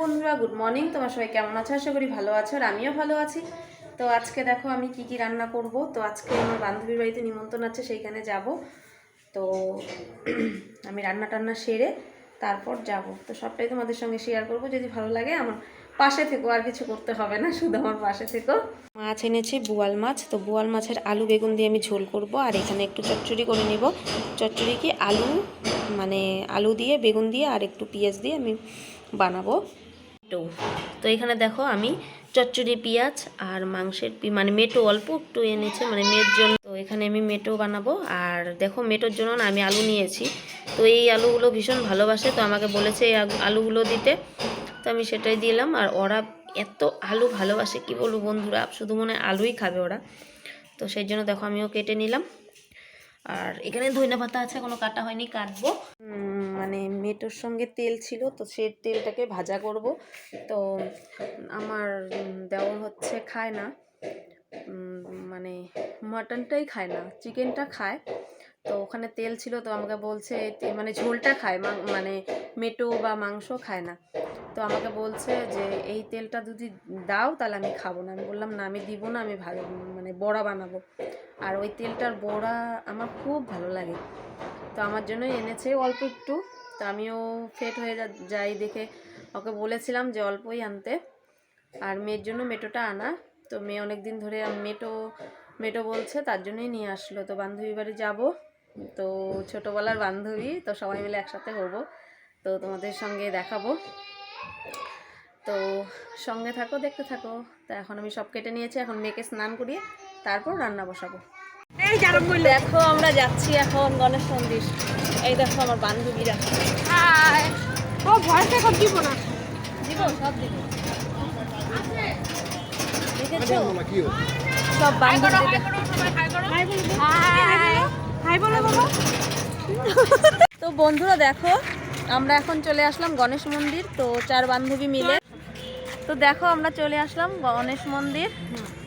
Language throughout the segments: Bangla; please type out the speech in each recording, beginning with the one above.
বন্ধুরা, গুড মর্নিং। তোমার সবাই কেমন আছো? আশা করি ভালো আছো, আর আমিও ভালো আছি। তো আজকে দেখো আমি কি রান্না করব। তো আজকে আমার বান্ধবীর বাড়িতে নিমন্ত্রণ আছে, সেইখানে যাব। তো আমি রান্না টান্না সেরে তারপর যাব। তো সবটাই তোমাদের সঙ্গে শেয়ার করব। যদি ভালো লাগে আমার পাশে থেকো, আর কিছু করতে হবে না, শুধু আমার পাশে থেকো। মাছ এনেছি বোয়াল মাছ। তো বোয়াল মাছের আলু বেগুন দিয়ে আমি ঝোল করব, আর এখানে একটু চচ্চড়ি করে নিব। চচ্চড়ি কি আলু, মানে আলু দিয়ে বেগুন দিয়ে আর একটু পেঁয়াজ দিয়ে আমি বানাবো। তো এখানে দেখো আমি চচ্চড়ি পেঁয়াজ আর মাংসের মানে মেটো অল্প একটু এনেছে, মানে মেয়ের জন্য। তো এখানে আমি মেটো বানাবো। আর দেখো মেটোর জন্য না আমি আলু নিয়েছি। তো এই আলুগুলো ভীষণ ভালোবাসে, তো আমাকে বলেছে এই আলুগুলো দিতে, তো আমি সেটাই দিলাম। আর ওরা এত আলু ভালোবাসে কি বলবো বন্ধুরা, শুধু মনে আলুই খাবে ওরা। তো সেই জন্য দেখো আমিও কেটে নিলাম। আর এখানে ধইনা পাতা আছে, কোনো কাটা হয়নি, কাটবো। মানে মেটোর সঙ্গে তেল ছিল, তো সেই তেলটাকে ভাজা করব। তো আমার দেওর হচ্ছে খায় না, মানে মাটনটাই খায় না, চিকেনটা খায়। তো ওখানে তেল ছিল, তো আমাকে বলছে মানে ঝোলটা খায়, মানে মেটো বা মাংস খায় না। তো আমাকে বলছে যে এই তেলটা যদি দাও তাহলে আমি খাবো না। আমি বললাম না, আমি দিব না, আমি মানে বড়া বানাবো। আর ওই তেলটার বড়া আমার খুব ভালো লাগে, তো আমার জন্যই এনেছে অল্প একটু। তো আমিও ফেট হয়ে যাই দেখে ওকে বলেছিলাম যে অল্পই আনতে। আর মেয়ের জন্য মেটোটা আনা। তো মেয়ে অনেক দিন ধরে মেটো বলছে, তার জন্যই নিয়ে আসলো। তো বান্ধবী বাড়ি যাব, তো ছোটোবেলার বান্ধবী, তো সবাই মিলে একসাথে হবো, তো তোমাদের সঙ্গে দেখাবো। তো সঙ্গে থাকো, দেখতে থাকো। তা এখন আমি সব কেটে নিয়েছি, এখন মেয়েকে স্নান করিয়ে তারপর রান্না বসাবো। দেখো আমরা যাচ্ছি এখন গণেশ মন্দির। এই দেখো আমার বান্ধবীরা। ও ভয় থেকে দিব না, দিব সব দিব। দেখেছো সব বান্ধবীদের। হাই বলো বাবা। তো বন্ধুরা দেখো আমরা এখন চলে আসলাম গণেশ মন্দির, তো 4 বান্ধবী মিলে। তো দেখো আমরা চলে আসলাম গণেশ মন্দির।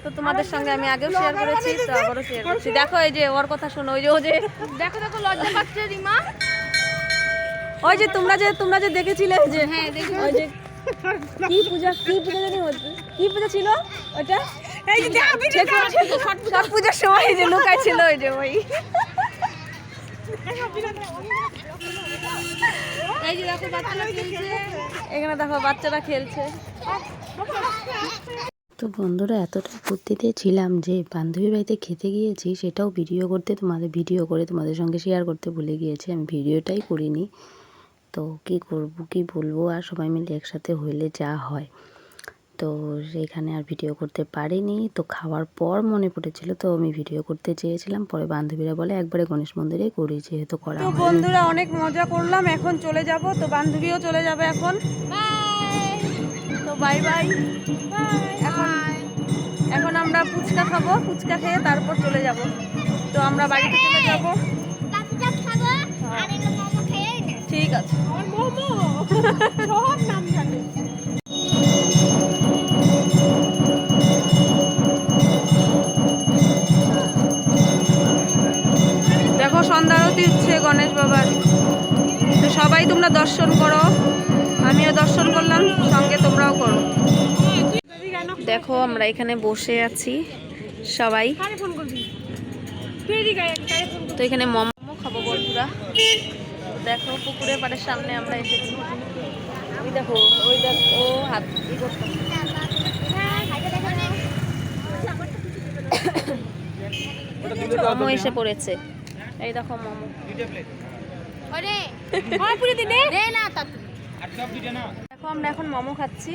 তো তোমাদের সঙ্গে আমি আগেও শেয়ার করেছি, তো আবারও শেয়ার করছি। দেখো এই যে ওর কথা শোনো, ওই যে দেখো দেখো লজ্জা পাচ্ছে রিমা। ওই যে তোমরা যে দেখেছিলে যে, হ্যাঁ ওই যে কি পূজা জানি হচ্ছে, কি পূজা ছিল ওটা, এই যে ছট পূজার সময় যে লুকাই ছিল, ওই যে ওই। এই যে দেখো বাচ্চারা খেলছে, এখানে দেখো বাচ্চারা খেলছে। তো বন্ধুরা এতটা ফুর্তিতে ছিলাম যে বান্ধবী বাড়িতে খেতে গিয়েছি, সেটাও ভিডিও করে তোমাদের সঙ্গে শেয়ার করতে ভুলে গিয়েছি। আমি ভিডিওটাই করিনি। তো কি করব কি বলবো, আর সবাই মিলে একসাথে হইলে যা হয়, তো সেইখানে আর ভিডিও করতে পারিনি। তো খাওয়ার পর মনে পড়েছিল, তো আমি ভিডিও করতে চেয়েছিলাম, পরে বান্ধবীরা বলে একবারে গণেশ মন্দিরে করি, যেহেতু করা তো হয়নি। বন্ধুরা অনেক মজা করলাম, এখন চলে যাব। তো বান্ধবীও চলে যাবে এখন। তো বাই বাই। এখন আমরা ফুচকা খাবো, ফুচকা খেয়ে তারপর চলে যাব। তো আমরা বাড়িতে চলে যাব। ঠিক আছে। সব নাম জানে। দেখো সন্ধ্যা আরতি হচ্ছে গণেশ বাবার। তো সবাই তোমরা দর্শন করো, আমিও দর্শন করলাম, সঙ্গে তোমরাও করো। দেখো আমরা এখানে বসে আছি সবাই। তো এখানে মোমো খাবো বন্ধুরা। দেখো পুকুরের পাড়ের সামনে আমরা এসেছি। ওই দেখো ও হাত ই করতে মোমো এসে পড়েছে। এই দেখো মোমো। দেখো আমরা এখন মোমো খাচ্ছি।